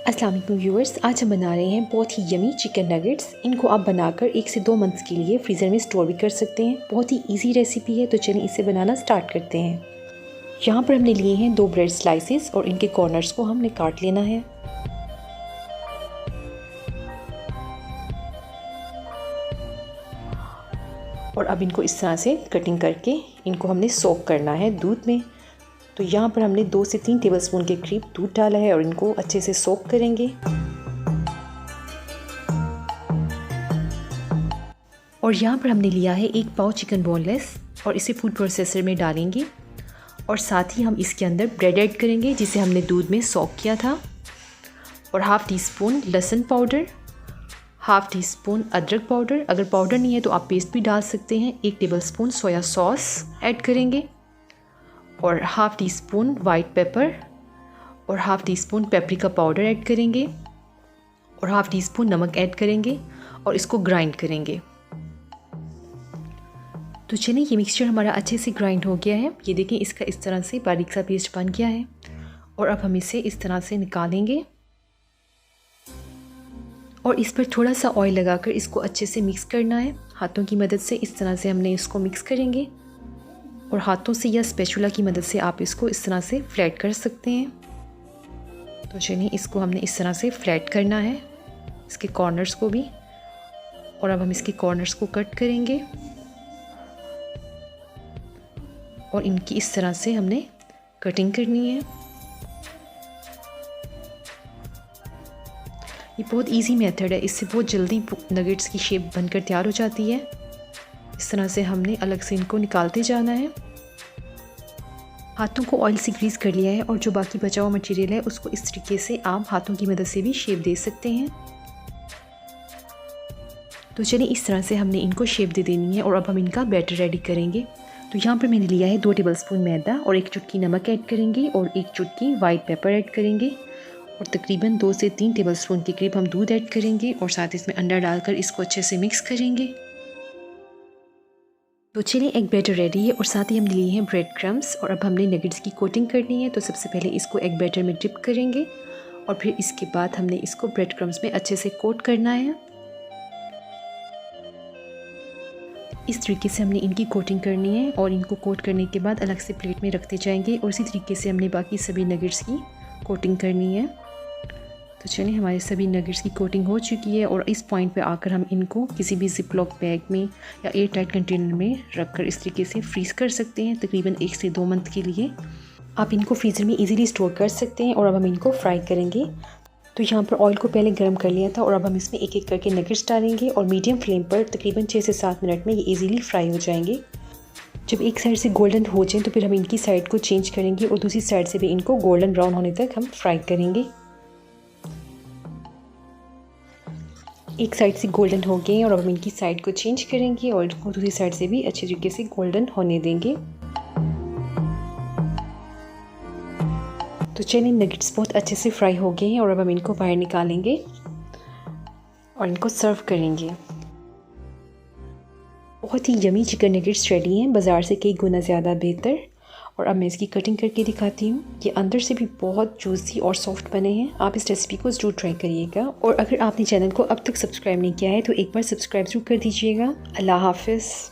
अस्सलाम वालेकुम व्यूअर्स, आज हम बना रहे हैं बहुत ही यमी चिकन नगेट्स। इनको आप बनाकर 1 से 2 मंथ्स के लिए फ्रीज़र में स्टोर भी कर सकते हैं। बहुत ही इजी रेसिपी है, तो चलिए इसे बनाना स्टार्ट करते हैं। यहाँ पर हमने लिए हैं 2 ब्रेड स्लाइसेस और इनके कॉर्नर्स को हमने काट लेना है। और अब इनको इस तरह से कटिंग करके इनको हमने सोक करना है दूध में। तो यहाँ पर हमने 2 से 3 टेबलस्पून के करीब दूध डाला है और इनको अच्छे से सोक करेंगे। और यहाँ पर हमने लिया है 1 पाव चिकन बोनलेस और इसे फूड प्रोसेसर में डालेंगे। और साथ ही हम इसके अंदर ब्रेड ऐड करेंगे जिसे हमने दूध में सोक किया था। और हाफ़ टी स्पून लहसुन पाउडर, हाफ़ टी स्पून अदरक पाउडर, अगर पाउडर नहीं है तो आप पेस्ट भी डाल सकते हैं। 1 टेबलस्पून सोया सॉस ऐड करेंगे और half teaspoon white pepper और half teaspoon paprika powder add करेंगे और हाफ़ टी स्पून नमक ऐड करेंगे और इसको ग्राइंड करेंगे। तो चलिए ये मिक्सचर हमारा अच्छे से ग्राइंड हो गया है। ये देखें, इसका इस तरह से बारीक सा पेस्ट बन गया है। और अब हम इसे इस तरह से निकालेंगे और इस पर थोड़ा सा ऑयल लगाकर इसको अच्छे से मिक्स करना है। हाथों की मदद से इस तरह से हमने इसको मिक्स करेंगे और हाथों से या स्पैचुला की मदद से आप इसको इस तरह से फ्लैट कर सकते हैं। तो चलिए इसको हमने इस तरह से फ्लैट करना है, इसके कॉर्नर्स को भी। और अब हम इसके कॉर्नर्स को कट करेंगे और इनकी इस तरह से हमने कटिंग करनी है। ये बहुत इजी मेथड है, इससे बहुत जल्दी नगेट्स की शेप बनकर तैयार हो जाती है। इस तरह से हमने अलग से इनको निकालते जाना है। हाथों को ऑयल से ग्रीस कर लिया है और जो बाकी बचा हुआ मटेरियल है उसको इस तरीके से आप हाथों की मदद से भी शेप दे सकते हैं। तो चलिए इस तरह से हमने इनको शेप दे देनी है और अब हम इनका बैटर रेडी करेंगे। तो यहाँ पर मैंने लिया है 2 टेबलस्पून मैदा और 1 चुटकी नमक ऐड करेंगे और 1 चुटकी वाइट पेपर ऐड करेंगे और तकरीबन 2 से 3 टेबलस्पून के करीब हम दूध ऐड करेंगे और साथ इसमें अंडा डालकर इसको अच्छे से मिक्स करेंगे। तो चलिए एक बैटर रेडी है और साथ ही हम लिए हैं ब्रेड क्रम्स और अब हमने नगेट्स की कोटिंग करनी है। तो सबसे पहले इसको एक बैटर में डिप करेंगे और फिर इसके बाद हमने इसको ब्रेड क्रम्स में अच्छे से कोट करना है। इस तरीके से हमने इनकी कोटिंग करनी है और इनको कोट करने के बाद अलग से प्लेट में रखते जाएंगे और इसी तरीके से हमने बाकी सभी नगेट्स की कोटिंग करनी है। तो चलिए हमारे सभी नगेट्स की कोटिंग हो चुकी है और इस पॉइंट पे आकर हम इनको किसी भी जिपलॉक बैग में या एयर टाइट कंटेनर में रखकर इस तरीके से फ्रीज़ कर सकते हैं तकरीबन 1 से 2 मंथ के लिए। आप इनको फ्रीज़र में इजीली स्टोर कर सकते हैं। और अब हम इनको फ्राई करेंगे। तो यहाँ पर ऑयल को पहले गर्म कर लिया था और अब हम इसमें एक एक करके नगेट्स डालेंगे और मीडियम फ्लेम पर तकरीबन 6 से 7 मिनट में ये ईज़िली फ्राई हो जाएंगे। जब एक साइड से गोल्डन हो जाए तो फिर हम इनकी साइड को चेंज करेंगे और दूसरी साइड से भी इनको गोल्डन ब्राउन होने तक हम फ्राई करेंगे। एक साइड से गोल्डन हो गए और अब हम इनकी साइड को चेंज करेंगे और इनको दूसरी साइड से भी अच्छी तरीके से गोल्डन होने देंगे। तो चलिए नगेट्स बहुत अच्छे से फ्राई हो गए हैं और अब हम इनको बाहर निकालेंगे और इनको सर्व करेंगे। बहुत ही यमी चिकन नगेट्स रेडी हैं, बाज़ार से कई गुना ज़्यादा बेहतर। और अब मैं इसकी कटिंग करके दिखाती हूँ। ये अंदर से भी बहुत जूसी और सॉफ्ट बने हैं। आप इस रेसिपी को ज़रूर ट्राई करिएगा और अगर आपने चैनल को अब तक सब्सक्राइब नहीं किया है तो एक बार सब्सक्राइब ज़रूर कर दीजिएगा। अल्लाह हाफ़िज़।